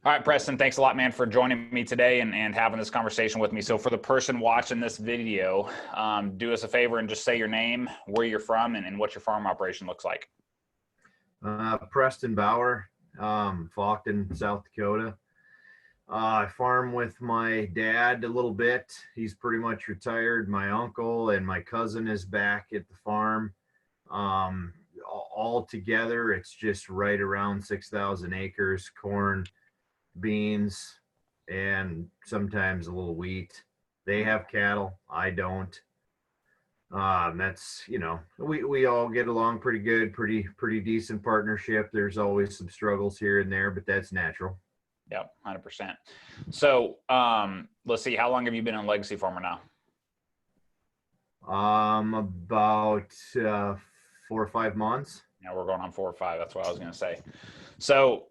All right, Preston, thanks a lot, man, for joining me today and having this conversation with me. So for the person watching this video, do us a favor and just say your name, where you're from, and what your farm operation looks like. Preston Bauer, Faulkton, South Dakota. I farm with my dad a little bit. He's pretty much retired. My uncle and my cousin is back at the farm. All together, it's just right around 6,000 acres, corn, beans, and sometimes a little wheat. They have cattle. I don't. That's, we all get along pretty good, pretty decent partnership. There's always some struggles here and there, but that's natural. Yep, 100%. So let's see, how long have you been a legacy farmer now? About 4 or 5 months. Yeah, we're going on 4 or 5. That's what I was going to say. So,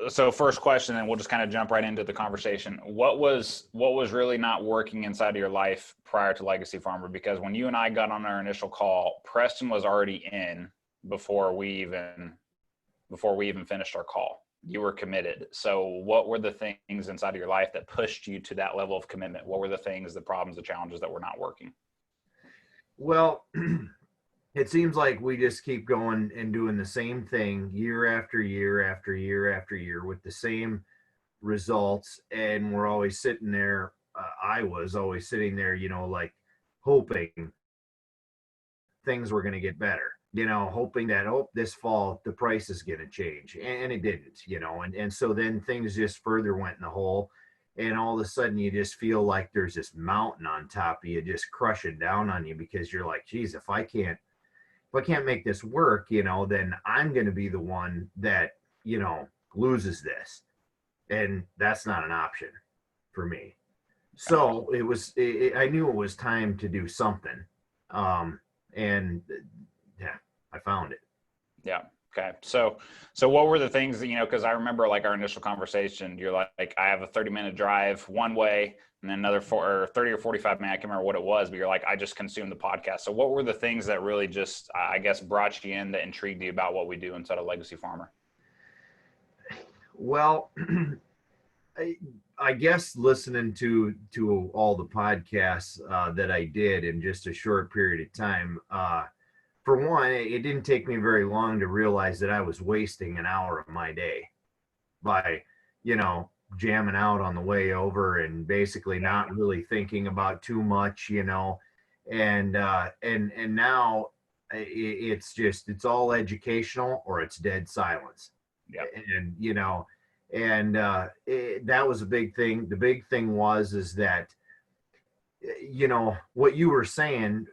so first question, and we'll just kind of jump right into the conversation. What was really not working inside of your life prior to Legacy Farmer? Because when you and I got on our initial call, Preston was already in before we even finished our call. You were committed. So what were the things inside of your life that pushed you to that level of commitment? What were the things, the problems, the challenges that were not working? Well, it seems like we just keep going and doing the same thing year after year after year after year with the same results. And we're always sitting there. I was always sitting there, like hoping things were going to get better, hoping that, this fall the price is going to change. And it didn't, and so then things just further went in the hole. And all of a sudden you just feel like there's this mountain on top of you just crushing down on you, because you're like, geez, if I can't make this work, then I'm going to be the one that, loses this. And that's not an option for me. So I knew it was time to do something. And yeah, I found it. Yeah. Okay. So what were the things that, because I remember like our initial conversation, you're like, I have a 30-minute drive one way and then another 30 or 45 minutes. I can't remember what it was, but you're like, I just consumed the podcast. So what were the things that really just, I guess, brought you in, that intrigued you about what we do inside of Legacy Farmer? Well, I guess listening to all the podcasts that I did in just a short period of time, for one, it didn't take me very long to realize that I was wasting an hour of my day by, jamming out on the way over and basically not really thinking about too much, and now it's all educational or it's dead silence. Yeah. And that was a big thing. The big thing is that, what you were saying,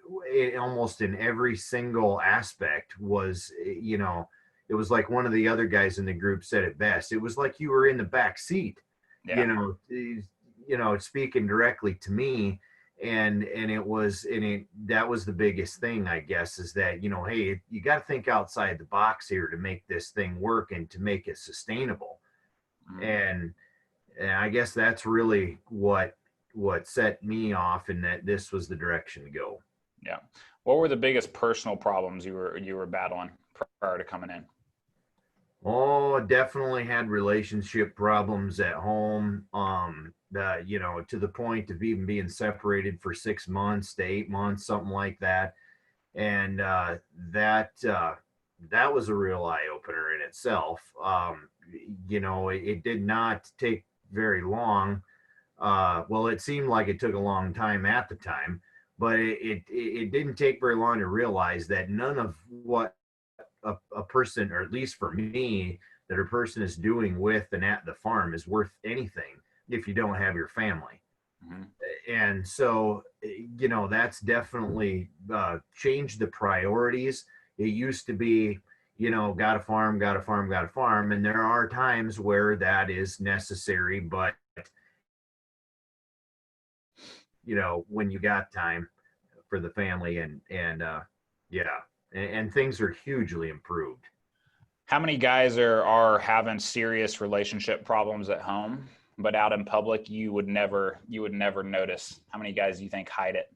almost in every single aspect was, it was like one of the other guys in the group said it best. It was like you were in the back seat, speaking directly to me. And that was the biggest thing, I guess, is that, hey, you got to think outside the box here to make this thing work and to make it sustainable. And I guess that's really what set me off, and that this was the direction to go. Yeah. What were the biggest personal problems you were battling prior to coming in? Oh, definitely had relationship problems at home. To the point of even being separated for 6 months to 8 months, something like that. And that was a real eye opener in itself. It did not take very long. Well, it seemed like it took a long time at the time, but it didn't take very long to realize that none of what a person, or at least for me, that a person is doing with and at the farm is worth anything if you don't have your family. Mm-hmm. And so, that's definitely changed the priorities. It used to be, got a farm. And there are times where that is necessary, but when you got time for the family and things are hugely improved. How many guys are having serious relationship problems at home, but out in public you would never notice? How many guys do you think hide it?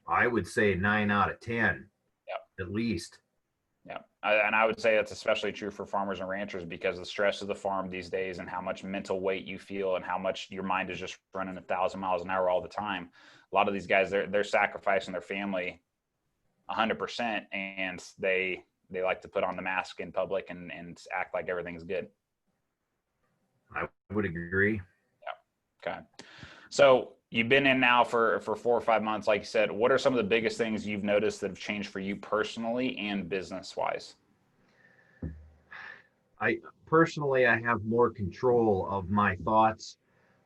I would say 9 out of 10. Yep. At least. Yeah. And I would say that's especially true for farmers and ranchers because the stress of the farm these days and how much mental weight you feel and how much your mind is just running 1,000 miles an hour all the time. A lot of these guys, they're sacrificing their family 100%, and they like to put on the mask in public and act like everything's good. I would agree. Yeah. Okay. So you've been in now for 4 or 5 months, like you said. What are some of the biggest things you've noticed that have changed for you personally and business wise? I personally, I have more control of my thoughts,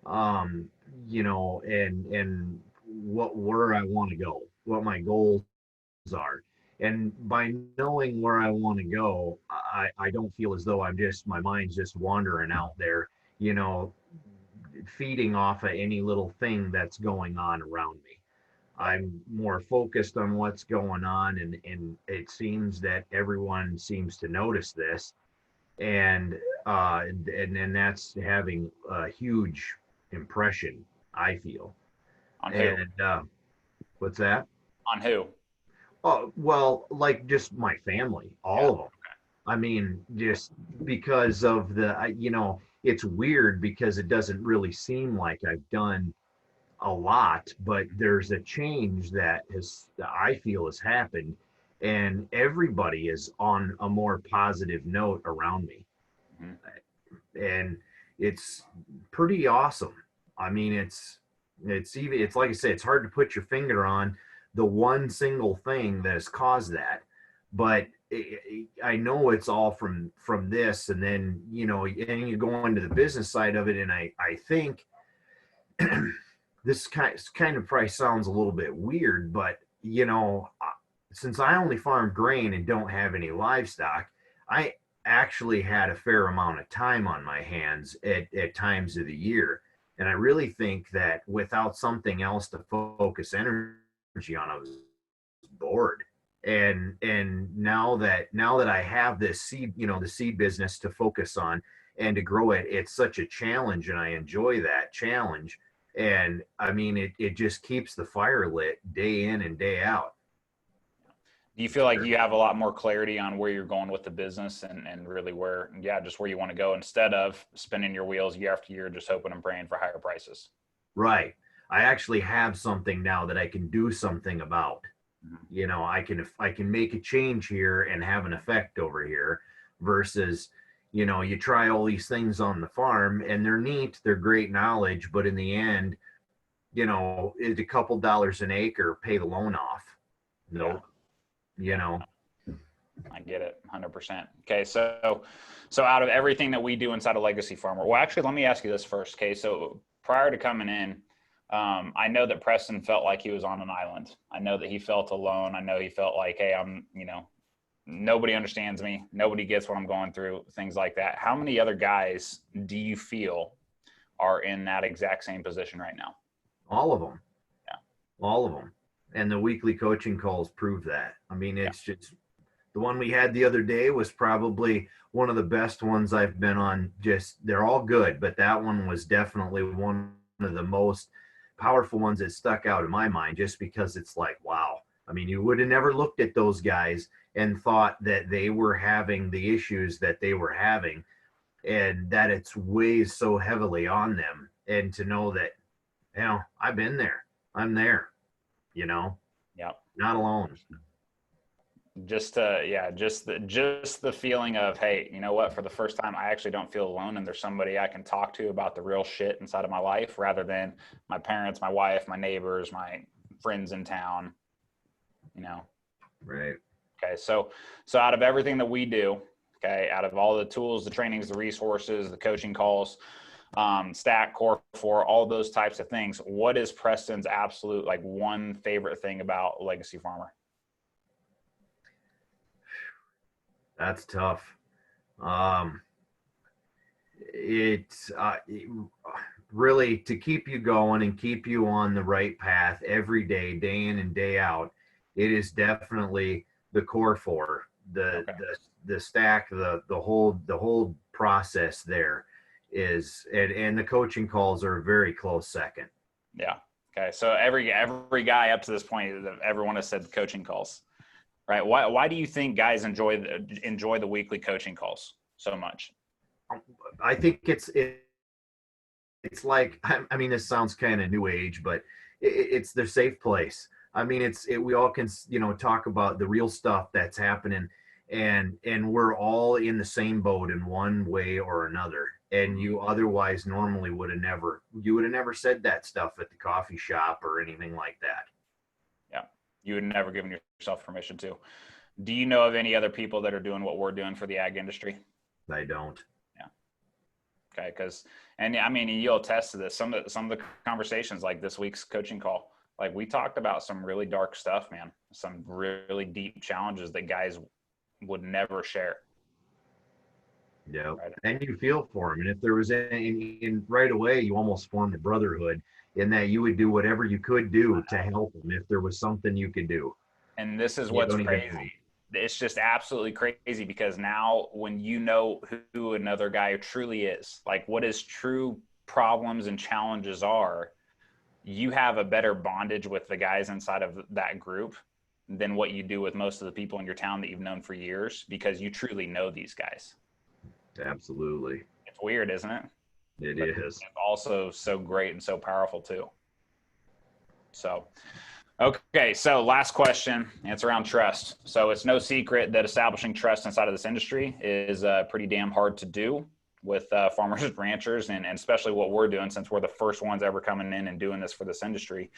um, and where I want to go, what my goals are. And by knowing where I want to go, I don't feel as though my mind's just wandering out there, you know, feeding off of any little thing that's going on around me. I'm more focused on what's going on, and it seems that everyone seems to notice this, and and that's having a huge impression, I feel. On who? And what's that? On who? Oh, well, like just my family, all Yeah. of them. I mean, just because of it's weird because it doesn't really seem like I've done a lot, but there's a change that I feel has happened, and everybody is on a more positive note around me, Mhm. and it's pretty awesome. I mean, it's like I say, it's hard to put your finger on the one single thing that has caused that, but I know it's all from this, and then and you go into the business side of it, and I think this kind of probably sounds a little bit weird, but since I only farm grain and don't have any livestock, I actually had a fair amount of time on my hands at times of the year. And I really think that without something else to focus energy on, I was bored. And now that I have this the seed business to focus on and to grow it, it's such a challenge, and I enjoy that challenge. And I mean, it just keeps the fire lit day in and day out. Do you feel like you have a lot more clarity on where you're going with the business and really just where you want to go instead of spinning your wheels year after year, just hoping and praying for higher prices? Right. I actually have something now that I can do something about. Mhm. I can make a change here and have an effect over here versus, you try all these things on the farm and they're neat, they're great knowledge, but in the end, is a couple dollars an acre pay the loan off? Yeah. Nope. you Yeah. know I get it 100%. Okay. So out of everything that we do inside of Legacy Farmer, well, actually, let me ask you this first. Okay. So prior to coming in, I know that Preston felt like he was on an island. I know that he felt alone. I know he felt like, hey, nobody understands me. Nobody gets what I'm going through, things like that. How many other guys do you feel are in that exact same position right now? all of them. Yeah. All of them. And the weekly coaching calls prove that. I mean, Yeah. it's just the one we had the other day was probably one of the best ones I've been on. Just they're all good, but that one was definitely one of the most powerful ones that stuck out in my mind, just because it's like, wow. I mean, you would have never looked at those guys and thought that they were having the issues that they were having, and that it's weighs so heavily on them. And to know that, I've been there, I'm there, you know, Yeah. not alone. Just the feeling of, hey, you know what, for the first time I actually don't feel alone and there's somebody I can talk to about the real shit inside of my life rather than my parents, my wife, my neighbors, my friends in town, you know. Right. Okay. So out of everything that we do, okay, out of all the tools, the trainings, the resources, the coaching calls, stack, core four, all those types of things, what is Preston's absolute like one favorite thing about Legacy Farmer? That's tough. Um, it's really to keep you going and keep you on the right path every day, day in and day out. It is definitely the core four, Okay. the stack, the whole process there is, and the coaching calls are a very close second. Yeah. Okay. So every guy up to this point, everyone has said coaching calls. Right. Why do you think guys enjoy the weekly coaching calls so much? I think it's like, I mean, this sounds kind of new age, but it's their safe place. I mean, we all can, talk about the real stuff that's happening, and we're all in the same boat in one way or another. And you otherwise normally you would have never said that stuff at the coffee shop or anything like that. Yeah. You would never given yourself permission to. Do you know of any other people that are doing what we're doing for the ag industry? I don't. Yeah. Okay. And I mean, you'll attest to this. Some of the conversations, like this week's coaching call, like we talked about some really dark stuff, man. Some really deep challenges that guys would never share. Yeah, Right. and you feel for them. And if there was in right away, you almost formed a brotherhood in that you would do whatever you could do to help them if there was something you could do. And this is You what's don't even crazy. It's just absolutely crazy, because now when you know who another guy truly is, like what his true problems and challenges are, you have a better bondage with the guys inside of that group than what you do with most of the people in your town that you've known for years, because you truly know these guys. Absolutely. It's weird, isn't it? It But is. it's also so great and so powerful too. So, okay. So last question, and it's around trust. So it's no secret that establishing trust inside of this industry is pretty damn hard to do with farmers and ranchers, and especially what we're doing, since we're the first ones ever coming in and doing this for this industry.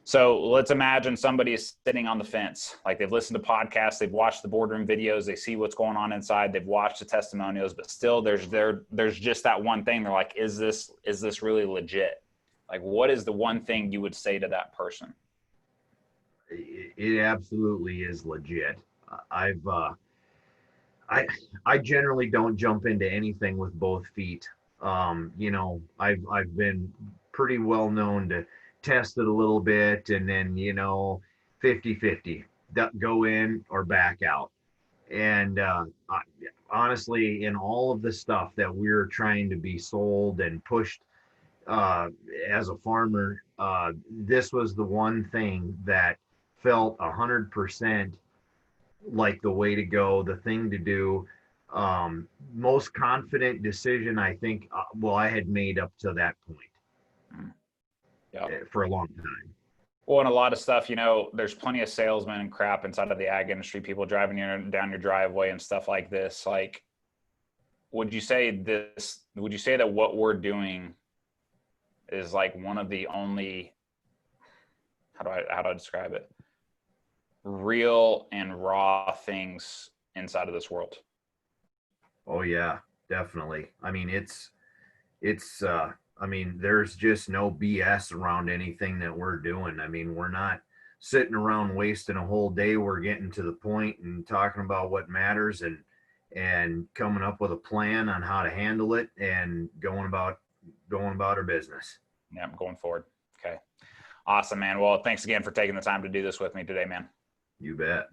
So let's imagine somebody is sitting on the fence. Like they've listened to podcasts, they've watched the boardroom videos, they see what's going on inside, they've watched the testimonials, but still there's just that one thing. They're like, is this really legit? Like, what is the one thing you would say to that person? It absolutely is legit. I've I I generally don't jump into anything with both feet. I've been pretty well known to test it a little bit and then 50-50, go in or back out. And honestly, in all of the stuff that we're trying to be sold and pushed uh, as a farmer, this was the one thing that felt 100% like the way to go, the thing to do. Most confident decision I think, I had made up to that point Yeah. for a long time. Well, and a lot of stuff, there's plenty of salesmen and crap inside of the ag industry, people driving you down your driveway and stuff like this. Like, would you say that what we're doing is like one of the only, how do I describe it? Real and raw things inside of this world? Oh yeah, definitely. I mean, there's just no BS around anything that we're doing. I mean, we're not sitting around wasting a whole day. We're getting to the point and talking about what matters and coming up with a plan on how to handle it and going about our business. Yeah, I'm going forward. Okay. Awesome, man. Well, thanks again for taking the time to do this with me today, man. You bet.